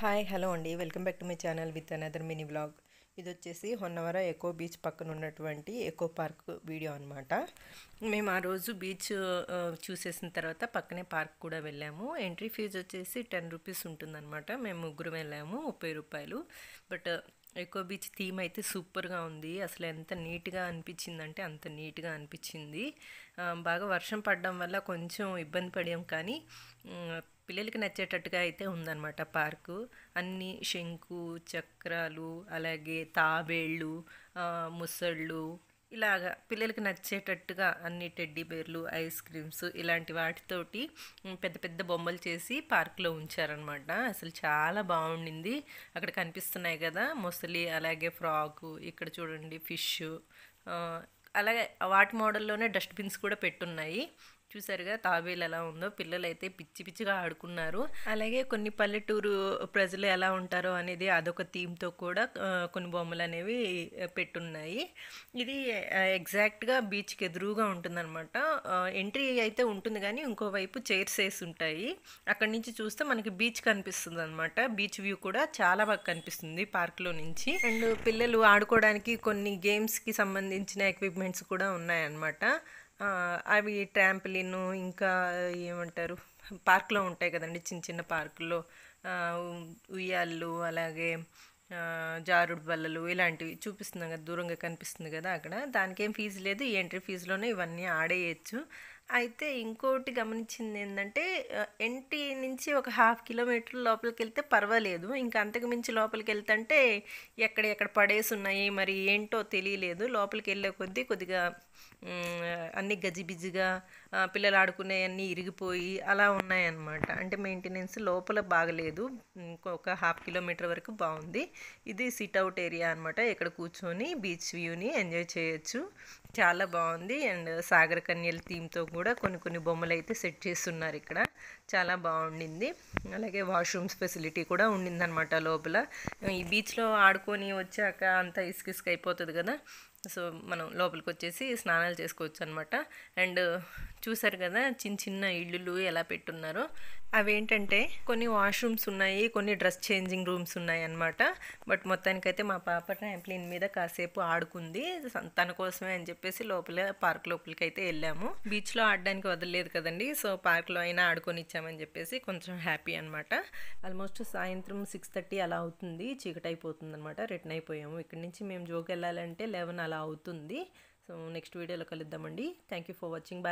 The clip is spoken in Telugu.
హాయ్ హలో అండి, welcome back to my channel with another mini vlog. ఇది వచ్చేసి హొన్నవర ఎకో బీచ్ పక్కన ఉన్నటువంటి ఎకో పార్క్ వీడియో అనమాట. మేము ఆ రోజు బీచ్ చూసేసిన తర్వాత పక్కనే పార్క్ కూడా వెళ్ళాము. ఎంట్రీ ఫీజు వచ్చేసి 10 రూపీస్ ఉంటుందన్నమాట. మేము ముగ్గురు వెళ్ళాము, 30 రూపాయలు. బట్ ఎకో బీచ్ థీమ్ అయితే సూపర్గా ఉంది. అసలు ఎంత నీట్గా అనిపించిందంటే అంత నీట్గా అనిపించింది. బాగా వర్షం పడడం వల్ల కొంచెం ఇబ్బంది పడాం, కానీ పిల్లలకి నచ్చేటట్టుగా అయితే ఉందన్నమాట పార్కు. అన్ని శంకు చక్రాలు, అలాగే తాబేళ్ళు, ముసళ్ళు, ఇలాగా పిల్లలకి నచ్చేటట్టుగా అన్ని టెడ్డీ బేర్లు, ఐస్ క్రీమ్స్ ఇలాంటి వాటితోటి పెద్ద పెద్ద బొమ్మలు చేసి పార్క్లో ఉంచారనమాట. అసలు చాలా బాగుండింది. అక్కడ కనిపిస్తున్నాయి కదా మొసలి, అలాగే ఫ్రాకు, ఇక్కడ చూడండి ఫిష్, అలాగే వాటి మోడల్లోనే డస్ట్బిన్స్ కూడా పెట్టున్నాయి. చూసారుగా తాబేలు ఎలా ఉందో, పిల్లలు అయితే పిచ్చి పిచ్చిగా ఆడుకున్నారు. అలాగే కొన్ని పల్లెటూరు ప్రజలు ఎలా ఉంటారో అనేది అదొక థీమ్తో కూడా కొన్ని బొమ్మలు అనేవి పెట్టున్నాయి. ఇది ఎగ్జాక్ట్గా బీచ్కి ఎదురుగా ఉంటుందన్నమాట. ఎంట్రీ అయితే ఉంటుంది, కానీ ఇంకోవైపు చైర్స్ వేసి ఉంటాయి. అక్కడి నుంచి చూస్తే మనకి బీచ్ కనిపిస్తుంది అనమాట. బీచ్ వ్యూ కూడా చాలా బాగా కనిపిస్తుంది పార్క్లో నుంచి. అండ్ పిల్లలు ఆడుకోవడానికి కొన్ని గేమ్స్కి సంబంధించిన ఎక్విప్మెంట్స్ కూడా ఉన్నాయన్నమాట. అవి ట్రాంప్లిన్, ఇంకా ఏమంటారు, పార్క్లో ఉంటాయి కదండి చిన్న చిన్న పార్కుల్లో, ఉయ్యాళ్ళు, అలాగే జారుడు బల్లలు ఇలాంటివి చూపిస్తున్నాం కదా, దూరంగా కనిపిస్తుంది కదా అక్కడ. దానికేం ఫీజు లేదు, ఈ ఎంట్రీ ఫీజులోనే ఇవన్నీ ఆడేయచ్చు. అయితే ఇంకోటి గమనించింది ఏంటంటే, ఎంట్రీ నుంచి ఒక 1/2 కిలోమీటర్ లోపలికి వెళ్తే పర్వాలేదు, ఇంకా అంతకు మించి లోపలికి వెళ్తుంటే ఎక్కడ పడేసి ఉన్నాయి, మరి ఏంటో తెలియలేదు. లోపలికి వెళ్ళే కొద్దీ కొద్దిగా అన్నీ గజిబిజిగా, పిల్లలు ఆడుకునే అన్నీ ఇరిగిపోయి అలా ఉన్నాయన్నమాట. అంటే మెయింటెనెన్స్ లోపల బాగలేదు. ఇంకొక 1/2 కిలోమీటర్ వరకు బాగుంది. ఇది సిట్అవుట్ ఏరియా అనమాట. ఇక్కడ కూర్చొని బీచ్ వ్యూని ఎంజాయ్ చేయొచ్చు. చాలా బాగుంది. అండ్ సాగర కన్యల థీమ్తో కూడా కొన్ని బొమ్మలు అయితే సెట్ చేస్తున్నారు ఇక్కడ. చాలా బాగుండింది. అలాగే వాష్రూమ్స్ ఫెసిలిటీ కూడా ఉండిందనమాట లోపల. ఈ బీచ్లో ఆడుకొని వచ్చాక అంతా ఇసుక అయిపోతుంది కదా, సో మనం లోపలికి వచ్చేసి స్నానాలు చేసుకోవచ్చు అనమాట. అండ్ చూసారు కదా చిన్న చిన్న ఇళ్ళు ఎలా పెట్టున్నారో. అవేంటంటే కొన్ని వాష్రూమ్స్ ఉన్నాయి, కొన్ని డ్రెస్ చేంజింగ్ రూమ్స్ ఉన్నాయి అన్నమాట. బట్ మొత్తానికైతే మా పాప ట్రాంప్లిన్ మీద కాసేపు ఆడుకుంది. తన కోసమే అని చెప్పేసి పార్క్ లోపలికి అయితే వెళ్ళాము. బీచ్లో ఆడడానికి వదలలేదు కదండి, సో పార్క్లో అయినా ఆడుకొని ఇచ్చామని చెప్పేసి కొంచెం హ్యాపీ అనమాట. ఆల్మోస్ట్ సాయంత్రం 6:30 అలా అవుతుంది, చీకటి అయిపోతుంది అనమాట. రిటర్న్ అయిపోయాము. ఇక్కడ నుంచి మేము జోకి వెళ్ళాలంటే 11 అలా అవుతుంది. సో నెక్స్ట్ వీడియోలో కలుద్దామండి. Thank you for watching.